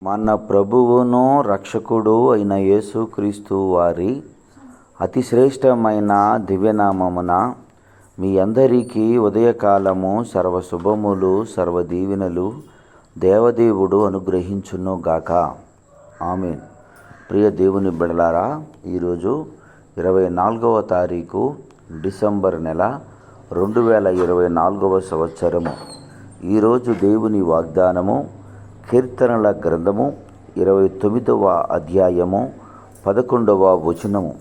మన ప్రభువును రక్షకుడు అయిన యేసుక్రీస్తు వారి అతి శ్రేష్టమైన దివ్యనామమున మీ అందరికీ ఉదయకాలము సర్వశుభములు సర్వదీవెనలు దేవదేవుడు అనుగ్రహించునుగాక. ఆమేన్. ప్రియ దేవుని బిడ్డలారా, ఈరోజు 24వ తారీఖు డిసెంబర్ నెల 2024వ సంవత్సరము. ఈరోజు దేవుని వాగ్దానము కీర్తనల గ్రంథము 29వ అధ్యాయము 11వ వచనము.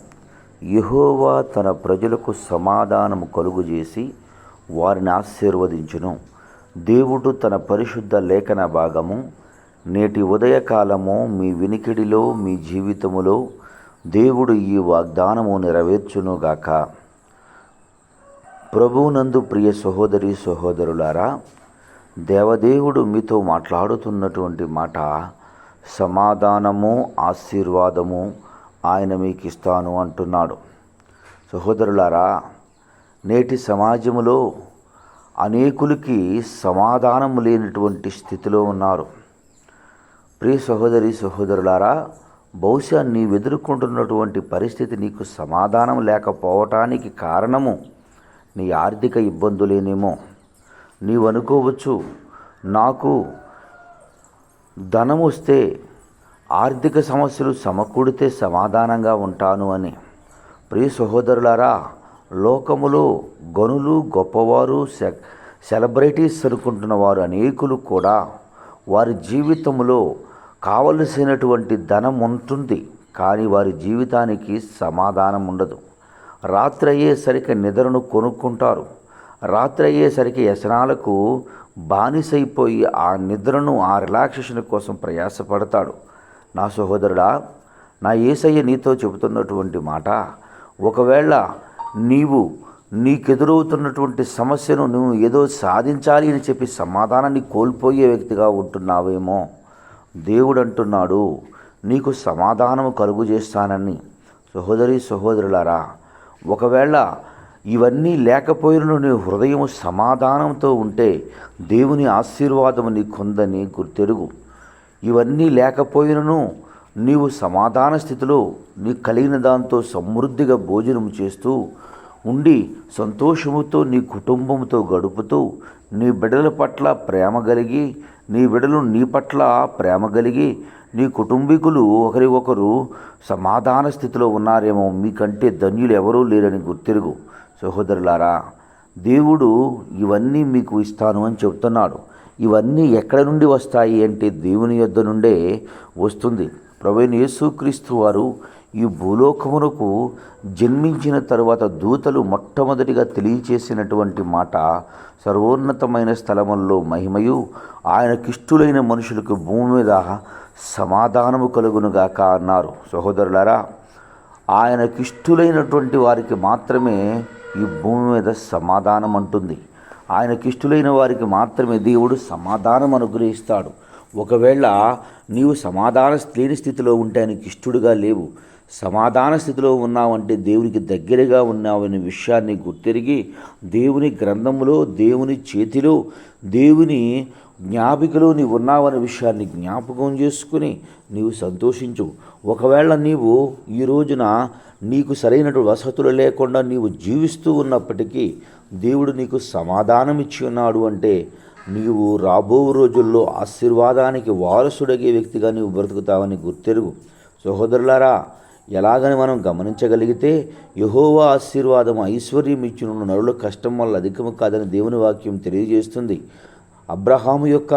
యెహోవా తన ప్రజలకు సమాధానము కలుగుజేసి వారిని ఆశీర్వదించును. దేవుడు తన పరిశుద్ధ లేఖన భాగము నేటి ఉదయకాలము మీ వినికిడిలో మీ జీవితములో దేవుడు ఈ వాగ్దానము నెరవేర్చునుగాక. ప్రభువునందు ప్రియ సహోదరి సహోదరులారా, దేవదేవుడు మీతో మాట్లాడుతున్నటువంటి మాట సమాధానము ఆశీర్వాదము ఆయన మీకు ఇస్తాను అంటున్నాడు. సహోదరులారా, నేటి సమాజంలో అనేకులకి సమాధానం లేనటువంటి స్థితిలో ఉన్నారు. ప్రియ సహోదరి సహోదరులారా, బహుశా నీవు ఎదుర్కొంటున్నటువంటి పరిస్థితి నీకు సమాధానం లేకపోవటానికి కారణము నీ ఆర్థిక ఇబ్బందులేనేమో. నీవు అనుకోవచ్చు, నాకు ధనం వస్తే ఆర్థిక సమస్యలు సమకూడితే సమాధానంగా ఉంటాను అని. ప్రియ సహోదరులారా, లోకములో గనులు గొప్పవారు సెలబ్రిటీస్ అనుకుంటున్న వారు అనేకులు కూడా వారి జీవితంలో కావలసినటువంటి ధనం ఉంటుంది, కానీ వారి జీవితానికి సమాధానం ఉండదు. రాత్రి అయ్యేసరికి నిద్రను కొనుక్కుంటారు. రాత్రి అయ్యేసరికి వ్యసనాలకు బానిసైపోయి ఆ నిద్రను ఆ రిలాక్సేషన్ కోసం ప్రయాసపడతాడు. నా సహోదరుడా, నా యేసయ్య నీతో చెబుతున్నటువంటి మాట, ఒకవేళ నీకెదురవుతున్నటువంటి సమస్యను నువ్వు ఏదో సాధించాలి అని చెప్పి సమాధానాన్ని కోల్పోయే వ్యక్తిగా ఉంటున్నావేమో. దేవుడు అంటున్నాడు, నీకు సమాధానము కలుగు చేస్తానని. సహోదరి సహోదరులారా, ఒకవేళ ఇవన్నీ లేకపోయినను నీ హృదయము సమాధానంతో ఉంటే దేవుని ఆశీర్వాదము నీకుందని గుర్తెరుగు. ఇవన్నీ లేకపోయినను నీవు సమాధాన స్థితిలో నీ కలిగిన దాంతో సమృద్ధిగా భోజనం చేస్తూ ఉండి సంతోషముతో నీ కుటుంబంతో గడుపుతూ నీ బిడ్డల పట్ల ప్రేమ కలిగి, నీ బిడ్డలు నీ పట్ల ప్రేమ కలిగి, నీ కుటుంబీకులు ఒకరి ఒకరు సమాధాన స్థితిలో ఉన్నారేమో. మీకంటే ధన్యులు ఎవరూ లేరని గుర్తెరుగు. సహోదరులారా, దేవుడు ఇవన్నీ మీకు ఇస్తాను అని చెప్తున్నాడు. ఇవన్నీ ఎక్కడి నుండి వస్తాయి అంటే దేవుని యొద్ద నుండే వస్తుంది. ప్రభువైన యేసుక్రీస్తు వారు ఈ భూలోకమునకు జన్మించిన తరువాత దూతలు మొట్టమొదటిగా తెలియచేసినటువంటి మాట, సర్వోన్నతమైన స్థలముల్లో మహిమయు ఆయనకిష్టులైన మనుషులకు భూమి మీద సమాధానము కలుగునుగాక అన్నారు. సహోదరులారా, ఆయనకిష్టులైనటువంటి వారికి మాత్రమే ఈ భూమి మీద సమాధానం అంటుంది. ఆయనకిష్టులైన వారికి మాత్రమే దేవుడు సమాధానం అనుగ్రహిస్తాడు. ఒకవేళ నీవు సమాధాన లేని స్థితిలో ఉంటే ఆయనకి ఇష్టడుగా లేవు. సమాధాన స్థితిలో ఉన్నావంటే దేవునికి దగ్గరగా ఉన్నావనే విషయాన్ని గుర్తెరిగి దేవుని గ్రంథములో, దేవుని చేతిలో, దేవుని జ్ఞాపికలో నీవు ఉన్నావనే విషయాన్ని జ్ఞాపకం చేసుకుని నీవు సంతోషించు. ఒకవేళ నీవు ఈ రోజున నీకు సరైనటువంటి వసతులు లేకుండా నీవు జీవిస్తూ ఉన్నప్పటికీ దేవుడు నీకు సమాధానం ఇచ్చి ఉన్నాడు అంటే నీవు రాబో రోజుల్లో ఆశీర్వాదానికి వారసుడగే వ్యక్తిగా నీవు బ్రతుకుతావని గుర్తెరుగు. సహోదరులారా, ఎలాగని మనం గమనించగలిగితే యెహోవా ఆశీర్వాదం ఐశ్వర్యం ఇచ్చును, నరుల కష్టం వల్ల అధికము కాదని దేవుని వాక్యం తెలియజేస్తుంది. అబ్రహాము యొక్క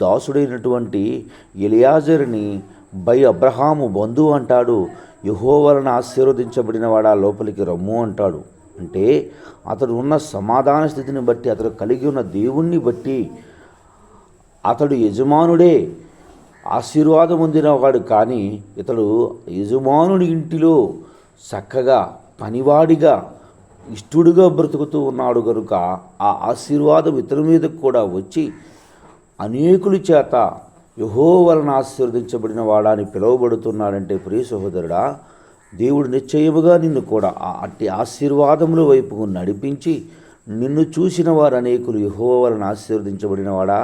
దాసుడైనటువంటి ఎలియాజరుని అబ్రహాము బంధువు అంటాడు, యెహోవా వలన ఆశీర్వదించబడిన వాడా లోపలికి రమ్ము అంటాడు. అంటే అతడు ఉన్న సమాధాన స్థితిని బట్టి, అతడు కలిగి ఉన్న దేవుణ్ణి బట్టి అతడు యజమానుడే ఆశీర్వాదం పొందినవాడు, కానీ ఇతడు యజమానుని ఇంటిలో చక్కగా పనివాడిగా ఇష్టడుగా బ్రతుకుతూ ఉన్నాడు కనుక ఆ ఆశీర్వాదం ఇతని మీదకు కూడా వచ్చి అనేకుల చేత యెహోవా వలన ఆశీర్వదించబడిన వాడా అని పిలువబడుతున్నాడంటే, ప్రియ సహోదరుడా, దేవుడు నిశ్చయముగా నిన్ను కూడా అట్టి ఆశీర్వాదముల వైపుకు నడిపించి నిన్ను చూసిన వారు అనేకులు యెహోవా వలన ఆశీర్వదించబడినవాడా,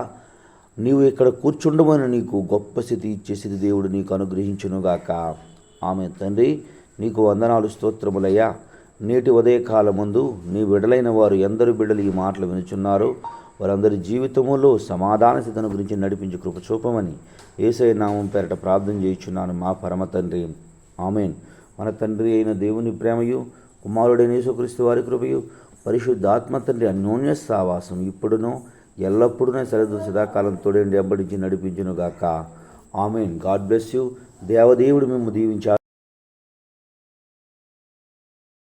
నీవు ఇక్కడ కూర్చుండమని నీకు గొప్ప స్థితి ఇచ్చే స్థితి దేవుడు నీకు అనుగ్రహించునుగాక. ఆమె తండ్రి నీకు వందనాలు, స్తోత్రములయ్యా. నేటి ఉదయకాలమందు నీ బిడ్డలైన వారు ఎందరు బిడ్డలు ఈ మాటలు వినుచున్నారో వారందరి జీవితములో సమాధాన స్థితిని గురించి నడిపించి కృప చూపమని యేసయ్య నామం పేరట ప్రార్థన చేయుచున్నాను మా పరమ తండ్రి. ఆమేన్. మన తండ్రి అయిన దేవుని ప్రేమయు, కుమారుడైన యేసుక్రీస్తు వారి కృపయు, పరిశుద్ధాత్మ తండ్రి అన్యోన్య సావాసం ఇప్పుడునో ఎల్లప్పుడూ సదాకాలం తోడేండి ఎంబడించి నడిపించునుగాక. ఆమేన్. God bless you. దేవదేవుడు మిమ్ము దీవించాడు.